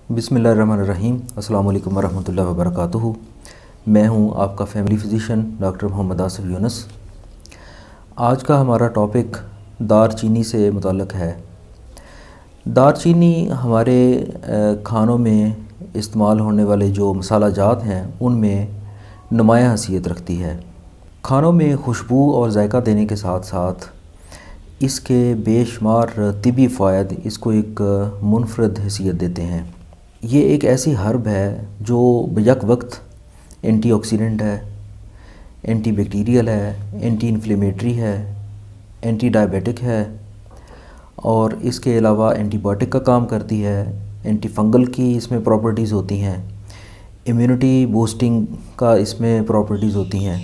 बिस्मिल्लाहिर्रहमानिर्रहीम। अस्सलाम वालेकुम वरहमतुल्लाहि वबरकातुहू। मैं हूं आपका family physician doctor Mohammad Asif Yunus. आज का हमारा टॉपिक दारचीनी से मुताल्लिक़ है। दारचीनी हमारे खानों में इस्तेमाल होने वाले जो मसाला जात हैं उनमें नुमायाँ हैसियत रखती है। खानों में खुशबू और जायका देने के साथ साथ इसके बेशुमार तिबी फ़ायदे इसको एक मुनफरद हैसियत देते हैं। ये एक ऐसी हर्ब है जो बेयक वक्त एंटीऑक्सीडेंट है, एंटी बैक्टीरियल है, एंटी इन्फ्लेमेटरी है, एंटी डायबिटिक है और इसके अलावा एंटीबायोटिक का काम करती है। एंटी फंगल की इसमें प्रॉपर्टीज़ होती हैं, इम्यूनिटी बूस्टिंग का इसमें प्रॉपर्टीज़ होती हैं।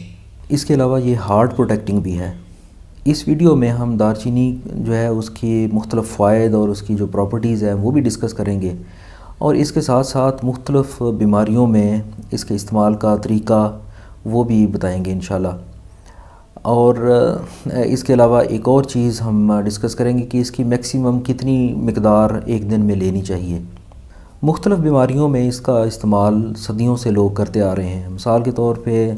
इसके अलावा ये हार्ट प्रोटेक्टिंग भी है। इस वीडियो में हम दारचीनी जो है उसकी मुख्तलिफ़ फ़ायदे और उसकी जो प्रॉपर्टीज़ हैं वो भी डिस्कस करेंगे और इसके साथ साथ मुख्तलिफ़ बीमारियों में इसके इस्तेमाल का तरीका वो भी बताएंगे इंशाल्लाह। और इसके अलावा एक और चीज़ हम डिस्कस करेंगे कि इसकी मैक्सिमम कितनी मिक़दार एक दिन में लेनी चाहिए। मुख्तलिफ़ बीमारियों में इसका इस्तेमाल सदियों से लोग करते आ रहे हैं। मिसाल के तौर पे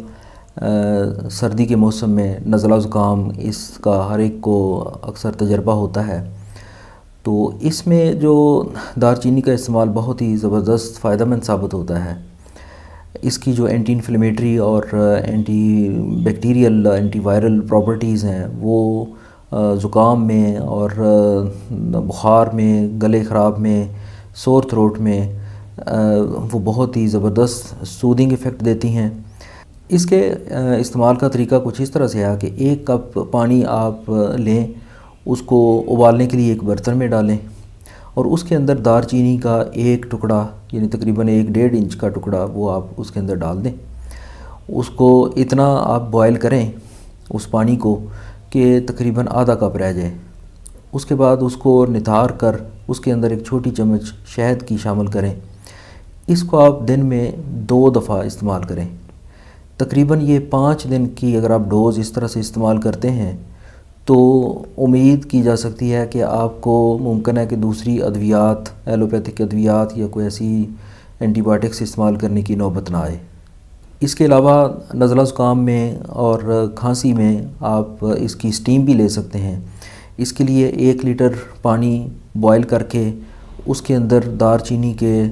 सर्दी के मौसम में नज़ला ज़ुकाम इसका हर एक को अक्सर तजर्बा होता है, तो इसमें जो दारचीनी का इस्तेमाल बहुत ही ज़बरदस्त फ़ायदेमंद साबित होता है। इसकी जो एंटी इन्फ्लेमेटरी और anti bacterial anti viral properties हैं वो ज़ुकाम में और बुखार में, गले ख़राब में, सोर थ्रोट में वो बहुत ही ज़बरदस्त सूदिंग इफ़ेक्ट देती हैं। इसके इस्तेमाल का तरीका कुछ इस तरह से है कि 1 कप पानी आप लें, उसको उबालने के लिए एक बर्तन में डालें और उसके अंदर दारचीनी का एक टुकड़ा यानी तकरीबन 1-1.5 इंच का टुकड़ा वो आप उसके अंदर डाल दें। उसको इतना आप बॉयल करें उस पानी को कि तकरीबन आधा कप रह जाए। उसके बाद उसको निथार कर उसके अंदर एक छोटी चम्मच शहद की शामिल करें। इसको आप दिन में 2 दफ़ा इस्तेमाल करें। तकरीबन ये 5 दिन की अगर आप डोज़ इस तरह से इस्तेमाल करते हैं तो उम्मीद की जा सकती है कि आपको मुमकिन है कि दूसरी अद्वियात, एलोपैथिक अद्वियात या कोई ऐसी एंटीबायोटिक्स इस्तेमाल करने की नौबत ना आए। इसके अलावा नज़ला ज़ुकाम में और खांसी में आप इसकी स्टीम भी ले सकते हैं। इसके लिए 1 लीटर पानी बॉयल करके उसके अंदर दारचीनी के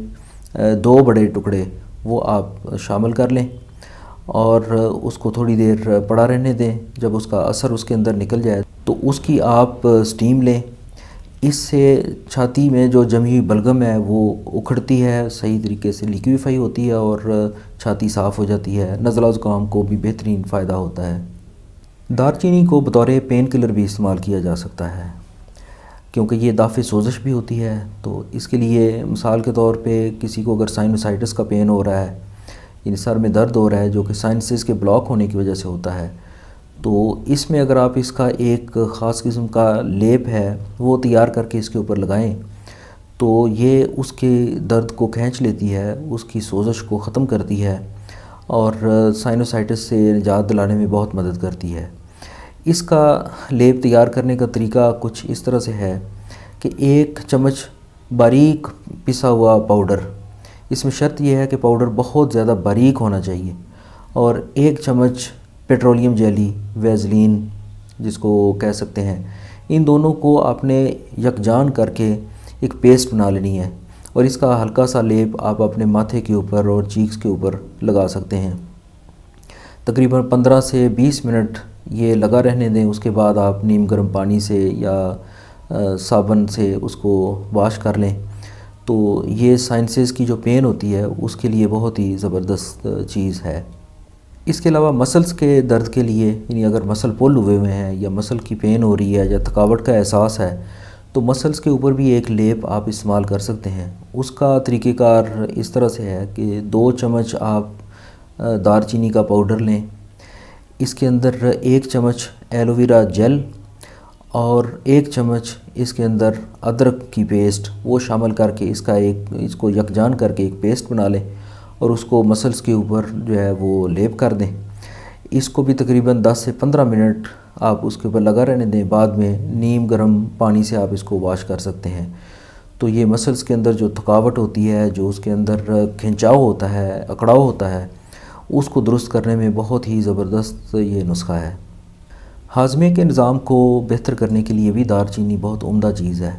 2 बड़े टुकड़े वो आप शामिल कर लें और उसको थोड़ी देर पड़ा रहने दें। जब उसका असर उसके अंदर निकल जाए तो उसकी आप स्टीम लें। इससे छाती में जो जमी हुई बलगम है वो उखड़ती है, सही तरीके से लिक्विफाई होती है और छाती साफ़ हो जाती है। नज़ला ज़ुकाम को भी बेहतरीन फ़ायदा होता है। दारचीनी को बतौर पेन किलर भी इस्तेमाल किया जा सकता है क्योंकि ये दाफ़े सोजिश भी होती है। तो इसके लिए मिसाल के तौर पे किसी को अगर साइनोसाइटिस का पेन हो रहा है, यानी सर में दर्द हो रहा है जो कि साइनसेस के ब्लॉक होने की वजह से होता है, तो इसमें अगर आप इसका एक ख़ास किस्म का लेप है वो तैयार करके इसके ऊपर लगाएं तो ये उसके दर्द को खींच लेती है, उसकी सोजिश को ख़त्म करती है और साइनोसाइटिस से निजात दिलाने में बहुत मदद करती है। इसका लेप तैयार करने का तरीका कुछ इस तरह से है कि 1 चम्मच बारीक पिसा हुआ पाउडर, इसमें शर्त यह है कि पाउडर बहुत ज़्यादा बारीक होना चाहिए, और 1 चम्मच पेट्रोलियम जेली, वेज़लीन जिसको कह सकते हैं, इन दोनों को आपने यकजान करके एक पेस्ट बना लेनी है और इसका हल्का सा लेप आप अपने माथे के ऊपर और चीक्स के ऊपर लगा सकते हैं। तकरीबन 15 से 20 मिनट ये लगा रहने दें। उसके बाद आप नीम गर्म पानी से या साबुन से उसको वॉश कर लें। तो ये साइनसेस की जो पेन होती है उसके लिए बहुत ही ज़बरदस्त चीज़ है। इसके अलावा मसल्स के दर्द के लिए, यानी अगर मसल पुल हुए हुए हैं या मसल की पेन हो रही है या थकावट का एहसास है तो मसल्स के ऊपर भी एक लेप आप इस्तेमाल कर सकते हैं। उसका तरीक़ेकार इस तरह से है कि 2 चम्मच आप दारचीनी का पाउडर लें, इसके अंदर 1 चम्मच एलोवेरा जेल और 1 चम्मच इसके अंदर अदरक की पेस्ट वो शामिल करके इसको यकजान करके एक पेस्ट बना लें और उसको मसल्स के ऊपर जो है वो लेप कर दें। इसको भी तकरीबन 10 से 15 मिनट आप उसके ऊपर लगा रहने दें। बाद में नीम गर्म पानी से आप इसको वॉश कर सकते हैं। तो ये मसल्स के अंदर जो थकावट होती है, जो उसके अंदर खिंचाव होता है, अकड़ाव होता है, उसको दुरुस्त करने में बहुत ही ज़बरदस्त ये नुस्खा है। हाजमे के निज़ाम को बेहतर करने के लिए भी दारचीनी बहुत उम्दा चीज़ है।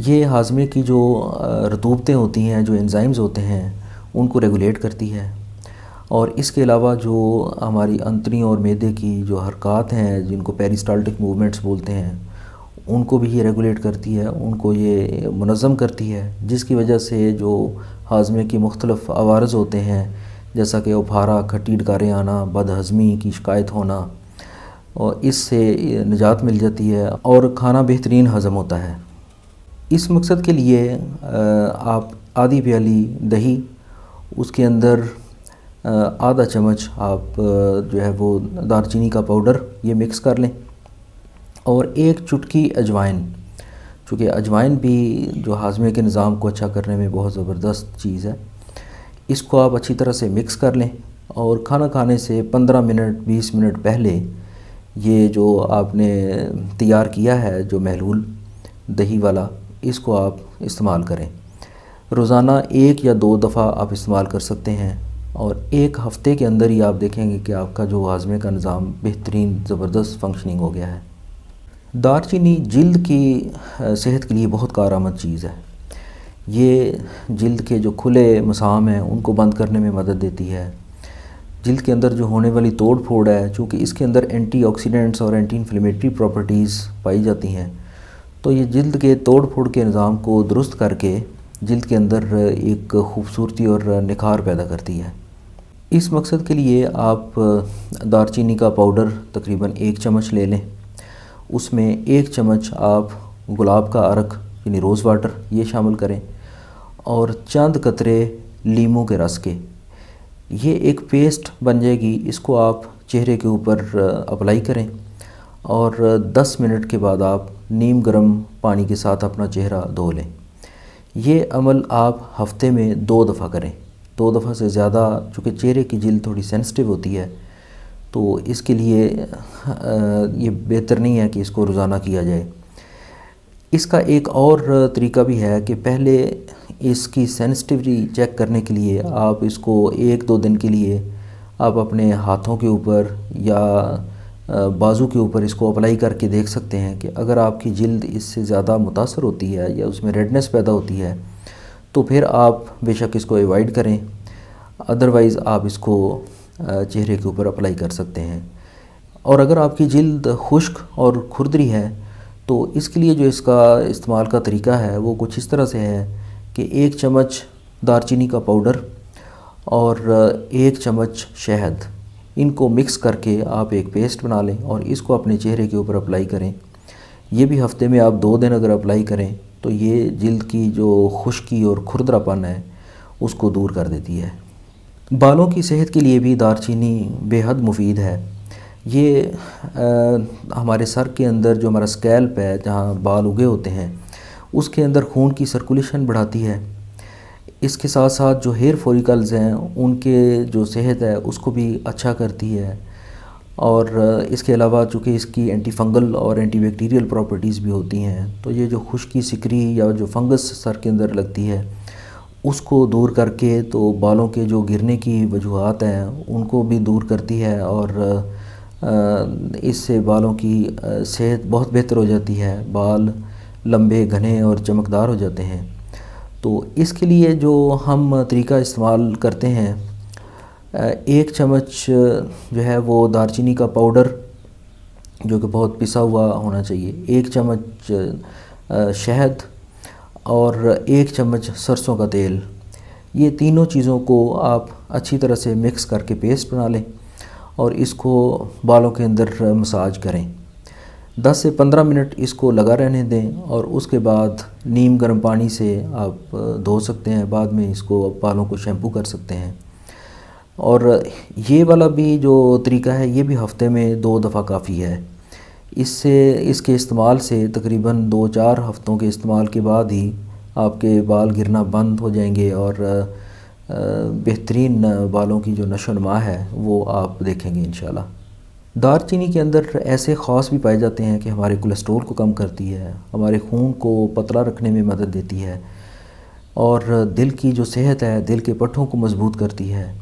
ये हाजमे की जो रतूबतें होती हैं, जो एंजाइम्स होते हैं, उनको रेगुलेट करती है। और इसके अलावा जो हमारी अंतड़ी और मैदे की जो हरकत हैं, जिनको पेरिस्टाल्टिक मूवमेंट्स बोलते हैं, उनको भी ये रेगुलेट करती है, उनको ये मुनज़्ज़म करती है, जिसकी वजह से जो हाजमे के मुख्तलिफ़ अवारज़ होते हैं, जैसा कि उफारा, खट्टी डकारें आना, बदहज़मी की शिकायत होना, और इससे निजात मिल जाती है और खाना बेहतरीन हज़म होता है। इस मकसद के लिए आप आधी प्याली दही, उसके अंदर आधा चम्मच आप जो है वो दारचीनी का पाउडर ये मिक्स कर लें, और एक चुटकी अजवाइन, चूँकि अजवाइन भी जो हाजमे के निज़ाम को अच्छा करने में बहुत ज़बरदस्त चीज़ है, इसको आप अच्छी तरह से मिक्स कर लें। और खाना खाने से 15 मिनट 20 मिनट पहले ये जो आपने तैयार किया है जो महलूल दही वाला, इसको आप इस्तेमाल करें। रोज़ाना 1 या 2 दफ़ा आप इस्तेमाल कर सकते हैं, और 1 हफ़्ते के अंदर ही आप देखेंगे कि आपका जो हाजमे का निज़ाम बेहतरीन ज़बरदस्त फंक्शनिंग हो गया है। दारचीनी जिल्द की सेहत के लिए बहुत कारआमद चीज़ है। ये जिल्द के जो खुले मसाम हैं उनको बंद करने में मदद देती है। जिल्द के अंदर जो होने वाली तोड़ फोड़ है, चूँकि इसके अंदर एंटीऑक्सीडेंट्स और एंटी इन्फ्लेमेटरी प्रॉपर्टीज़ पाई जाती हैं, तो ये जिल्द के तोड़ फोड़ के निज़ाम को दुरुस्त करके जिल्द के अंदर एक खूबसूरती और निखार पैदा करती है। इस मकसद के लिए आप दारचीनी का पाउडर तकरीबन 1 चम्मच ले लें। उसमें 1 चम्मच आप गुलाब का अर्क यानी रोज़ वाटर ये शामिल करें, और चंद कतरे लीमू के रस के, ये एक पेस्ट बन जाएगी। इसको आप चेहरे के ऊपर अप्लाई करें, और 10 मिनट के बाद आप नीम गर्म पानी के साथ अपना चेहरा धो लें। ये अमल आप हफ़्ते में 2 दफ़ा करें। 2 दफ़ा से ज़्यादा, चूँकि चेहरे की जिल्द थोड़ी सेंसिटिव होती है, तो इसके लिए ये बेहतर नहीं है कि इसको रोज़ाना किया जाए। इसका एक और तरीका भी है कि पहले इसकी सेंसिटिविटी चेक करने के लिए आप इसको 1-2 दिन के लिए आप अपने हाथों के ऊपर या बाजू के ऊपर इसको अप्लाई करके देख सकते हैं कि अगर आपकी जिल्द इससे ज़्यादा मुतासर होती है या उसमें रेडनेस पैदा होती है, तो फिर आप बेशक इसको अवॉइड करें, अदरवाइज़ आप इसको चेहरे के ऊपर अप्लाई कर सकते हैं। और अगर आपकी जिल्द खुश्क और खुरदरी है, तो इसके लिए जो इसका इस्तेमाल का तरीका है वो कुछ इस तरह से है कि 1 चम्मच दारचीनी का पाउडर और 1 चम्मच शहद, इनको मिक्स करके आप एक पेस्ट बना लें और इसको अपने चेहरे के ऊपर अप्लाई करें। ये भी हफ़्ते में आप 2 दिन अगर अप्लाई करें तो ये जिल्द की जो खुश्की और खुरदरापन है उसको दूर कर देती है। बालों की सेहत के लिए भी दारचीनी बेहद मुफीद है। ये हमारे सर के अंदर जो हमारा स्कैल्प है, जहाँ बाल उगे होते हैं, उसके अंदर खून की सर्कुलेशन बढ़ाती है। इसके साथ साथ जो हेयर फॉलिकल्स हैं उनके जो सेहत है उसको भी अच्छा करती है। और इसके अलावा चूँकि इसकी एंटी फंगल और एंटी बैक्टीरियल प्रॉपर्टीज़ भी होती हैं, तो ये जो खुश्की सिकरी या जो फंगस सर के अंदर लगती है उसको दूर करके तो बालों के जो गिरने की वजूहात हैं उनको भी दूर करती है, और इससे बालों की सेहत बहुत बेहतर हो जाती है। बाल लंबे, घने और चमकदार हो जाते हैं। तो इसके लिए जो हम तरीका इस्तेमाल करते हैं, 1 चम्मच जो है वो दारचीनी का पाउडर जो कि बहुत पिसा हुआ होना चाहिए, 1 चम्मच शहद और 1 चम्मच सरसों का तेल, ये तीनों चीज़ों को आप अच्छी तरह से मिक्स करके पेस्ट बना लें और इसको बालों के अंदर मसाज करें। 10 से 15 मिनट इसको लगा रहने दें, और उसके बाद नीम गर्म पानी से आप धो सकते हैं। बाद में इसको बालों को शैम्पू कर सकते हैं। और ये वाला भी जो तरीका है ये भी हफ़्ते में 2 दफ़ा काफ़ी है। इसके इस्तेमाल से तकरीबन 2-4 हफ़्तों के इस्तेमाल के बाद ही आपके बाल गिरना बंद हो जाएंगे, और बेहतरीन बालों की जो नशो नुमा है वो आप देखेंगे इंशाल्लाह। दारचीनी के अंदर ऐसे ख़ास भी पाए जाते हैं कि हमारे कोलेस्ट्रॉल को कम करती है, हमारे खून को पतला रखने में मदद देती है और दिल की जो सेहत है, दिल के पट्ठों को मजबूत करती है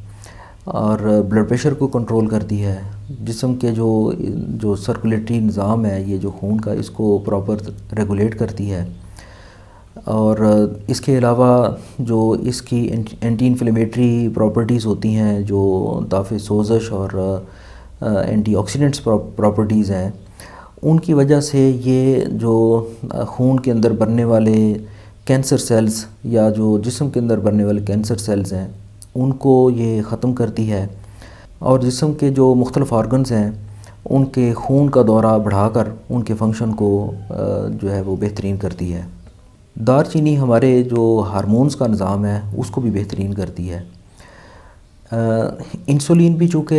और ब्लड प्रेशर को कंट्रोल करती है। जिस्म के जो सर्कुलेटरी निज़ाम है, ये जो खून का, इसको प्रॉपर रेगुलेट करती है। और इसके अलावा जो इसकी एंटी इन्फ्लेमेटरी प्रॉपर्टीज़ होती हैं, जो दाफ़े सोज़श और एंटीऑक्सीडेंट्स प्रॉपर्टीज़ हैं, उनकी वजह से ये जो खून के अंदर बनने वाले कैंसर सेल्स या जो जिस्म के अंदर बनने वाले कैंसर सेल्स हैं, उनको ये ख़त्म करती है और जिस्म के जो मुख्तलिफ़ ऑर्गन्स हैं उनके खून का दौरा बढ़ाकर उनके फंक्शन को जो है वो बेहतरीन करती है। दारचीनी हमारे जो हार्मोन्स का निज़ाम है उसको भी बेहतरीन करती है। इंसुलिन भी चूँकि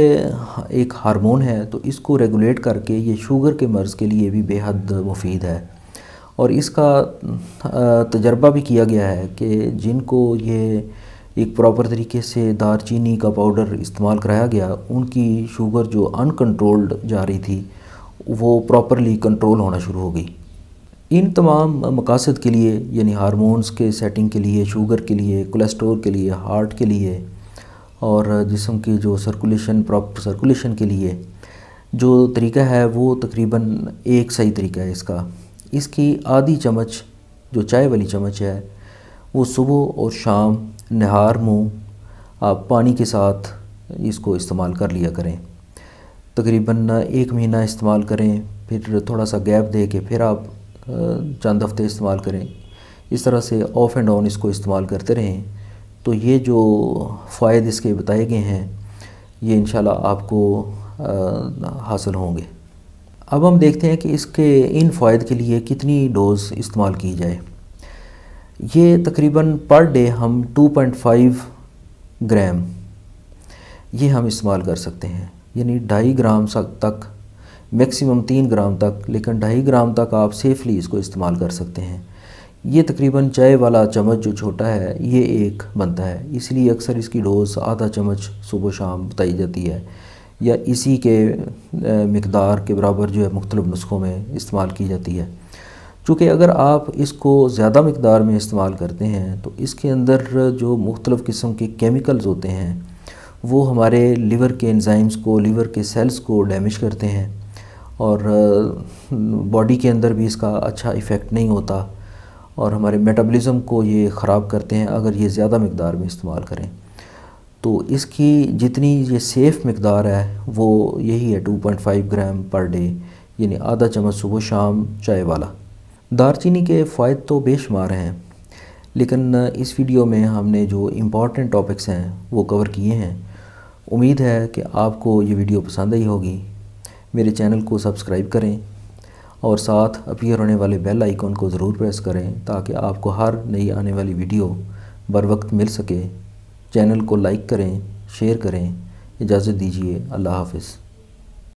एक हार्मोन है, तो इसको रेगुलेट करके ये शुगर के मर्ज़ के लिए भी बेहद मुफीद है। और इसका तजर्बा भी किया गया है कि जिनको ये एक प्रॉपर तरीके से दारचीनी का पाउडर इस्तेमाल कराया गया, उनकी शुगर जो अनकंट्रोल्ड जा रही थी वो प्रॉपरली कंट्रोल होना शुरू हो गई। इन तमाम मकासद के लिए, यानी हार्मोन्स के सेटिंग के लिए, शुगर के लिए, कोलेस्ट्रॉल के लिए, हार्ट के लिए और जिस्म की जो प्रॉपर सर्कुलेशन के लिए जो तरीका है वो तकरीबन एक सही तरीका है इसकी आधी चम्मच जो चाय वाली चम्मच है वो सुबह और शाम नहार मुँह आप पानी के साथ इसको इस्तेमाल कर लिया करें। तकरीबन 1 महीना इस्तेमाल करें, फिर थोड़ा सा गैप दे के फिर आप चंद हफ्ते इस्तेमाल करें। इस तरह से ऑफ एंड ऑन इसको इस्तेमाल करते रहें तो ये जो फ़ायदे इसके बताए गए हैं ये इंशाल्लाह आपको हासिल होंगे। अब हम देखते हैं कि इसके इन फ़ायदे के लिए कितनी डोज़ इस्तेमाल की जाए। ये तकरीबन पर डे हम 2.5 ग्राम ये हम इस्तेमाल कर सकते हैं, यानी 2.5 ग्राम तक, मैक्सिमम 3 ग्राम तक, लेकिन 2.5 ग्राम तक आप सेफली इसको इस्तेमाल कर सकते हैं। ये तकरीबन चाय वाला चम्मच जो छोटा है ये एक बनता है, इसलिए अक्सर इसकी डोज़ आधा चम्मच सुबह शाम बताई जाती है या इसी के मिकदार के बराबर जो है मुख्तलिफ़ नुस्ख़ों में इस्तेमाल की जाती है। चूँकि अगर आप इसको ज़्यादा मिकदार में इस्तेमाल करते हैं तो इसके अंदर जो मुख्तलिफ़ किस्म के केमिकल्स होते हैं वो हमारे लिवर के एंजाइम्स को, लिवर के सेल्स को डैमेज करते हैं और बॉडी के अंदर भी इसका अच्छा इफ़ेक्ट नहीं होता और हमारे मेटाबॉलिज़्म को ये ख़राब करते हैं अगर ये ज़्यादा मिकदार में इस्तेमाल करें। तो इसकी जितनी ये सेफ़ मिकदार है वो यही है 2.5 ग्राम पर डे, यानी आधा चम्मच सुबह शाम चाय वाला। दारचीनी के फ़ायदे तो बेशुमार हैं, लेकिन इस वीडियो में हमने जो इम्पॉर्टेंट टॉपिक्स हैं वो कवर किए हैं। उम्मीद है कि आपको ये वीडियो पसंद आई होगी। मेरे चैनल को सब्सक्राइब करें और साथ अपीयर होने वाले बेल आइकन को ज़रूर प्रेस करें ताकि आपको हर नई आने वाली वीडियो बर वक्त मिल सके। चैनल को लाइक करें, शेयर करें। इजाज़त दीजिए। अल्लाह हाफ़िज़।